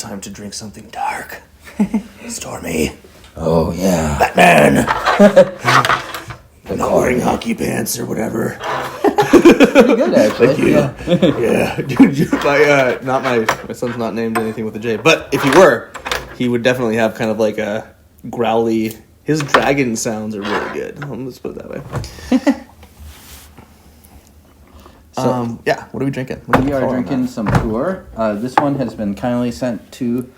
time to drink something dark. Stormy. Oh, yeah. Batman. I'm not wearing hockey pants or whatever. Pretty good, actually. Thank you. Yeah. Dude, my son's not named anything with a J, but if he were, he would definitely have kind of like a growly. His dragon sounds are really good. Let's put it that way. Yeah, what are we drinking? We are drinking some Pu'erh. This one has been kindly sent to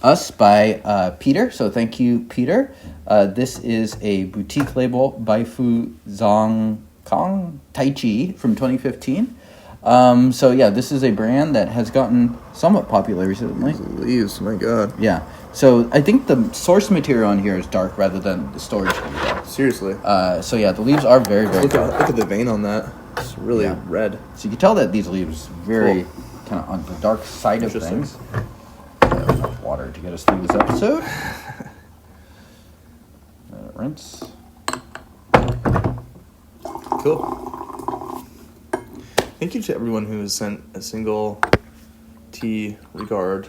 us by Peter, so thank you, Peter. This is a boutique label, Baifuzangcang Taichi from 2015. So yeah, this is a brand that has gotten somewhat popular recently. Leaves, my God. Yeah. So I think the source material on here is dark rather than the storage material. Seriously. So yeah, the leaves are very, very dark. Look at the vein on that. It's really red. So you can tell that these leaves very kind of on the dark side of things. Enough water to get us through this episode. Rinse. Cool. Thank you to everyone who has sent a single tea, regard,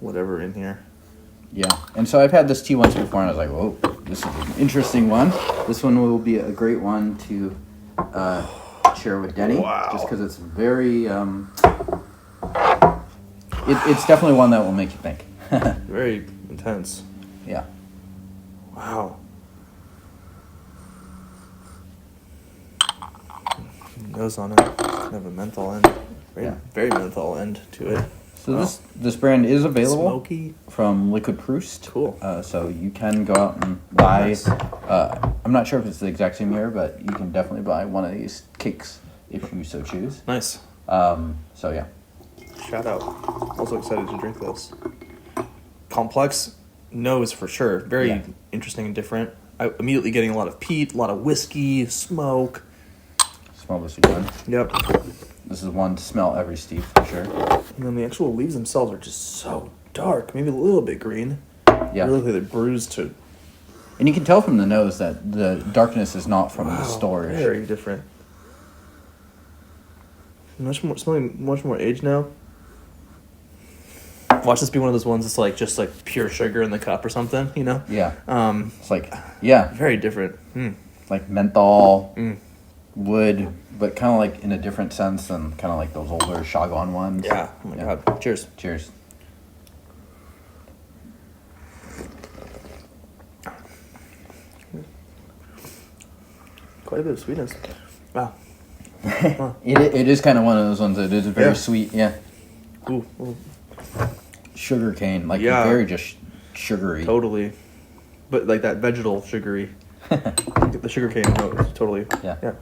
whatever in here. Yeah, and so I've had this tea once before, and I was like, whoa, this is an interesting one. This one will be a great one to share with Denny. Wow. Just because it's very, it's definitely one that will make you think. Very intense. Yeah. Wow. Nose on it. Kind of a menthol end. Very menthol end to it. So this brand is available Smoky. from Liquid Proust. Cool. So you can go out and buy. Nice. I'm not sure if it's the exact same year, but you can definitely buy one of these cakes if you so choose. Nice. So yeah. Shout out. Also excited to drink this. Complex nose for sure. Very interesting and different. I immediately getting a lot of peat, a lot of whiskey, smoke. Smell this again. Yep. This is one to smell every Steve for sure. And then the actual leaves themselves are just so dark. Maybe a little bit green. Yeah. Really, they're bruised to. And you can tell from the nose that the darkness is not from the storage. Very different. Smelling much more aged now. Watch this be one of those ones that's like just like pure sugar in the cup or something, you know? Yeah. It's like very different. like menthol, wood, but kind of like in a different sense than kind of like those older Shagon ones. Yeah. Oh my God. Cheers. Cheers. Quite a bit of sweetness. Wow. It is kind of one of those ones that is very sweet. Yeah. Ooh. Sugar cane, like very just sugary. Totally. But like that vegetal sugary. The sugar cane note, totally. Yeah.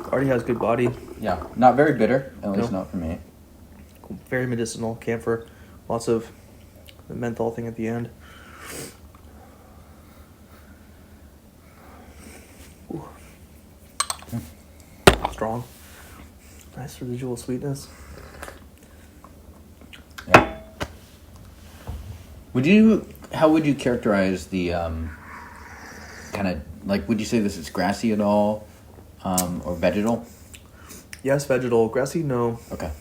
Already has good body. Yeah. Not very bitter, at least not for me. Very medicinal, camphor. Lots of the menthol thing at the end. Ooh. Strong. Nice residual sweetness. Yeah. How would you characterize the kind of like? Would you say this is grassy at all, or vegetal? Yes, vegetal. Grassy, no. Okay.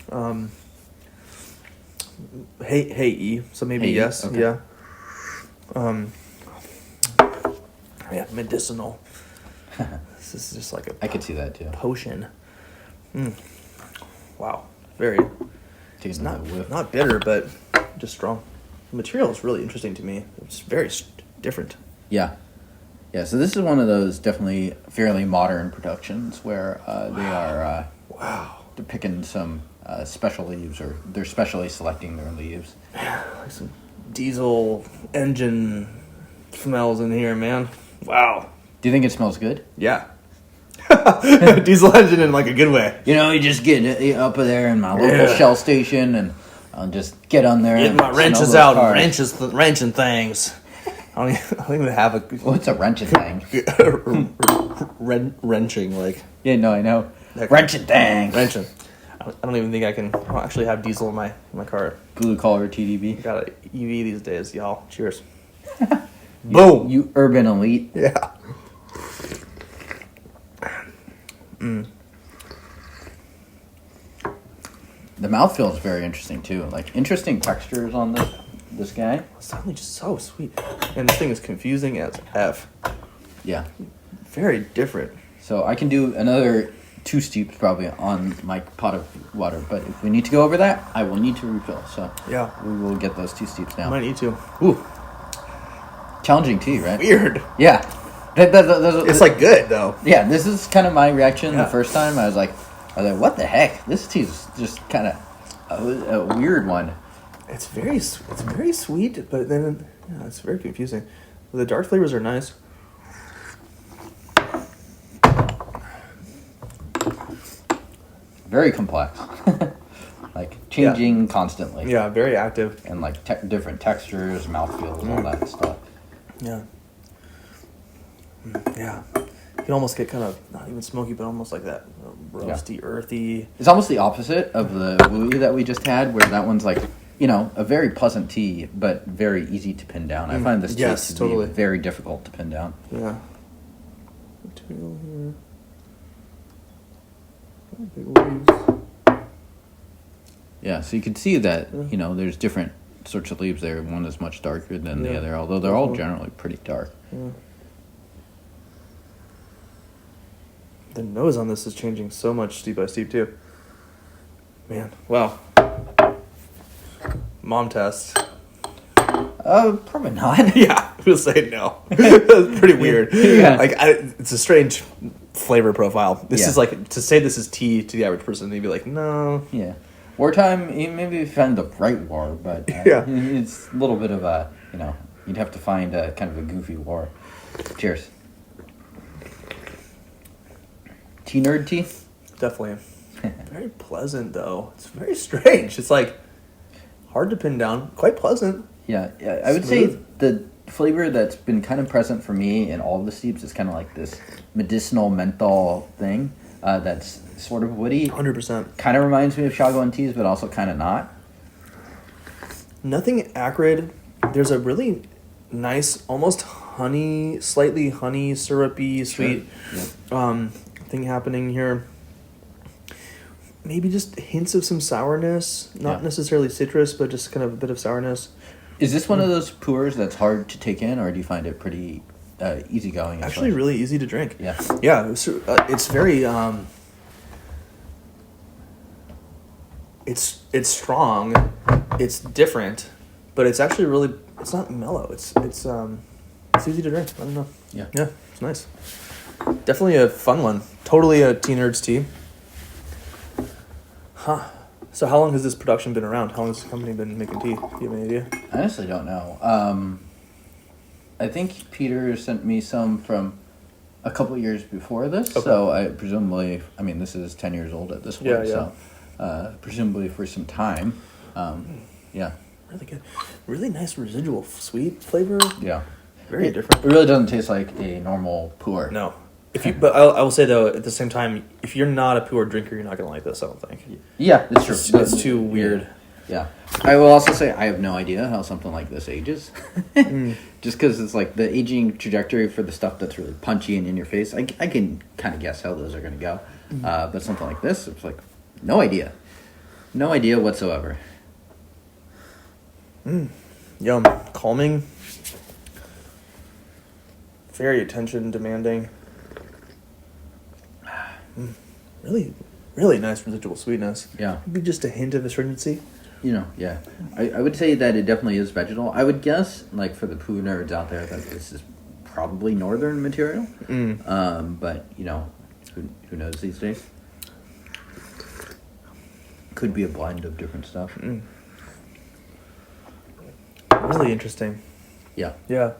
Hay-y, so maybe Hay-y? yes. Okay. Yeah. Yeah, medicinal. This is just like I could see that too. potion. Wow. Very. Tastes Not bitter, but just strong. The material is really interesting to me. It's very different. Yeah. Yeah, so this is one of those definitely fairly modern productions where they are they're picking some special leaves, or they're specially selecting their leaves. Like some diesel engine smells in here, man. Wow. Do you think it smells good? Yeah. Diesel engine in like a good way. You know, you just get up there in my local Shell station and I'll just get on there Get and my wrenches smell out those and cars. wrenching things. I don't even have a... What's a wrenching thing? Wrenching, like... Yeah, no, I know. Wrenching thing. Wrenching. I don't even think I can actually have diesel in my car. Blue collar TDB. Got an EV these days, y'all. Cheers. Boom! You urban elite. Yeah. The mouthfeel is very interesting too. Like interesting textures on this guy. It's suddenly just so sweet. And this thing is confusing as F. Yeah. Very different. So I can do another 2 steeps probably on my pot of water, but if we need to go over that, I will need to refill. So yeah, we will get those 2 steeps now. Might need to. Ooh. Challenging tea, right? Weird. Yeah. It's like good though. Yeah, this is kind of my reaction the first time. I was like, what the heck? This tea's just kind of a weird one. It's very sweet, but then it's very confusing. The dark flavors are nice. Very complex. Like changing constantly. Yeah, very active. And like different textures, mouthfeels, all that stuff. Yeah. Yeah. You can almost get kind of, not even smoky, but almost like that roasty, earthy. It's almost the opposite of the Wooey that we just had, where that one's like, a very pleasant tea, but very easy to pin down. I find this tea to be very difficult to pin down. Yeah. Material here. Big leaves. Yeah, so you can see that, there's different sorts of leaves there. One is much darker than the other, although they're all generally pretty dark. Yeah. The nose on this is changing so much steep by steep, too. Man, wow. Mom test. Probably not. Yeah, we'll say no. That's pretty weird. Yeah. It's a strange flavor profile. This is like, to say this is tea to the average person, they'd be like, no. Yeah. Wartime, maybe you find the right war, but it's a little bit of a, you'd have to find a kind of a goofy war. Cheers. Tea nerd tea? Definitely. Very pleasant, though. It's very strange. It's like hard to pin down. Quite pleasant. Yeah. I would say the flavor that's been kind of present for me in all of the steeps is kind of like this medicinal menthol thing that's sort of woody. 100%. Kind of reminds me of shotgun teas, but also kind of not. Nothing acrid. There's a really nice, almost slightly honey syrupy, sweet thing happening here. Maybe just hints of some sourness. Not necessarily citrus, but just kind of a bit of sourness. Is this one of those Pu'erhs that's hard to take in, or do you find it pretty easygoing? Actually, really easy to drink. Yeah. Yeah, it's very... It's strong, it's different, but it's actually really... It's not mellow. It's easy to drink. I don't know. Yeah. Yeah, it's nice. Definitely a fun one. Totally a tea nerd's tea. Huh. So how long has this production been around? How long has the company been making tea? Do you have any idea? I honestly don't know. I think Peter sent me some from a couple of years before this, so I presumably... I mean, this is 10 years old at this point, so presumably for some time. Yeah. Really good. Really nice residual sweet flavor. Yeah. Very different. It really doesn't taste like a normal Pu'erh. No. But I will say, though, at the same time, if you're not a Pu'erh drinker, you're not going to like this, I don't think. Yeah, that's true. It's too weird. Yeah. I will also say I have no idea how something like this ages. Just because it's like the aging trajectory for the stuff that's really punchy and in your face, I can kind of guess how those are going to go. But something like this, it's like, no idea. No idea whatsoever. Yum. Calming. Very attention demanding. Really, really nice residual sweetness. Yeah. Maybe just a hint of astringency. Yeah. I would say that it definitely is vegetal. I would guess, like, for the poo nerds out there, that this is probably northern material. But, who knows these days? Could be a blend of different stuff. Really interesting. Yeah. Yeah.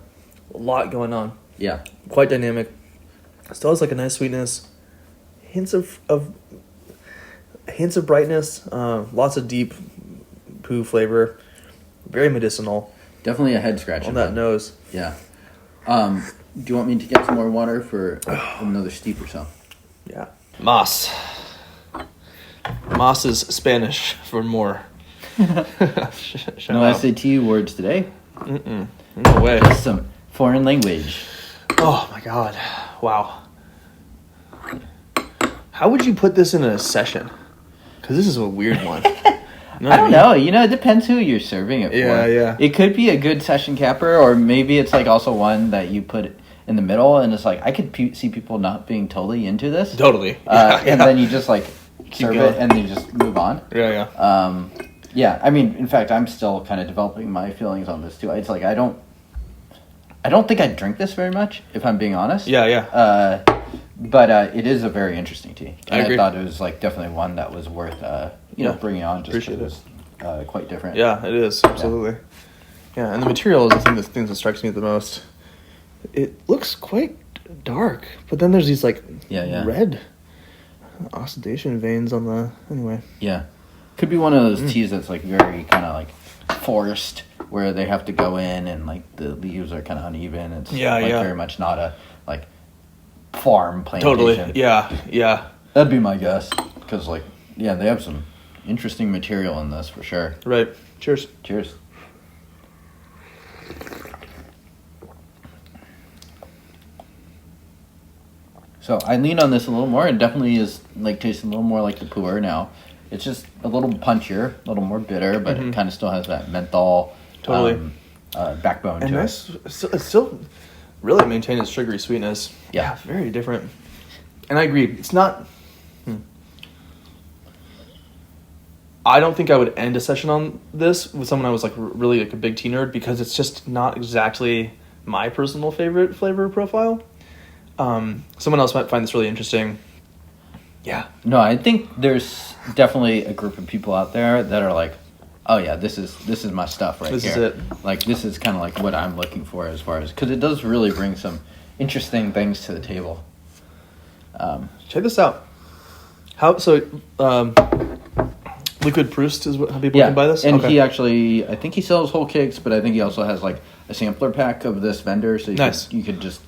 A lot going on. Yeah. Quite dynamic. Still has like a nice sweetness. Hints of brightness. Lots of deep poo flavor. Very medicinal. Definitely a head scratcher on that nose. Yeah. Do you want me to get some more water for another steep or so? Yeah. Mas. Mas is Spanish for more. No SAT words today. No way. Just some foreign language. Oh my god. Wow. How would you put this in a session? Because this is a weird one. know I don't know. It depends who you're serving it for. Yeah. It could be a good session capper, or maybe it's like also one that you put in the middle, and it's like I could see people not being totally into this. Totally. And then you just like serve going. it, and then you just move on. Yeah. Yeah. I mean, in fact, I'm still kind of developing my feelings on this too. It's like I don't think I drink this very much, if I'm being honest. Yeah. But it is a very interesting tea. And I agree. thought it was like definitely one that was worth bringing on just Appreciate because it was quite different. Yeah, it is absolutely. Yeah, and the material is the thing that strikes me the most. It looks quite dark, but then there's these like red oxidation veins on the anyway. Yeah, could be one of those teas that's like very kind of like forest, where they have to go in and like the leaves are kind of uneven. It's very much not a like farm plantation. Totally. Yeah. That'd be my guess, because they have some interesting material in this for sure. Right. Cheers. Cheers. So I lean on this a little more. It definitely is like tasting a little more like the Pu'erh now. It's just a little punchier, a little more bitter, but it kind of still has that menthol backbone to it. It still really maintains its sugary sweetness. Yeah. Very different. And I agree. It's not... I don't think I would end a session on this with someone I was like really like a big tea nerd, because it's just not exactly my personal favorite flavor profile. Someone else might find this really interesting. Yeah. No, I think there's definitely a group of people out there that are like, oh yeah, this is my stuff right here. This is it. Like this is kind of like what I'm looking for as far as, because it does really bring some interesting things to the table. Check this out. Liquid Proust is how people can buy this? And he actually, I think he sells whole cakes, but I think he also has like a sampler pack of this vendor, so you could just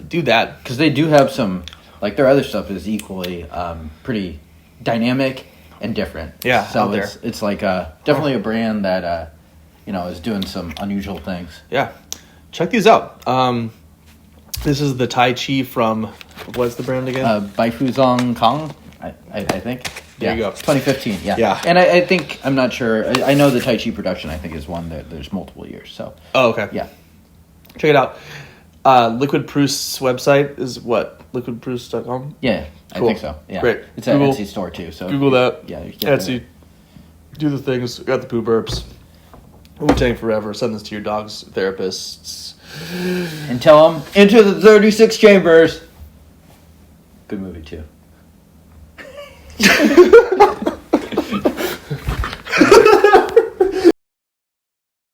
do that, because they do have some, like their other stuff is equally pretty dynamic and different. Yeah, so out there. It's like definitely a brand that is doing some unusual things. Yeah, check these out. This is the Taichi from, what's the brand again? Baifuzangcang, I think. There you go. 2015, yeah. Yeah. And I think, I'm not sure, I know the Taichi production, I think, is one that there's multiple years, so. Oh, okay. Yeah. Check it out. Liquid Proust's website is what? liquidproust.com? Yeah, Cool. I think so. Yeah. Great. It's an Etsy store, too, so. Google that. Yeah, you get Etsy. Do the things. Got the poo burps. Wu-Tang Forever. Send this to your dog's therapists. And tell them, into the 36 chambers. Good movie, too.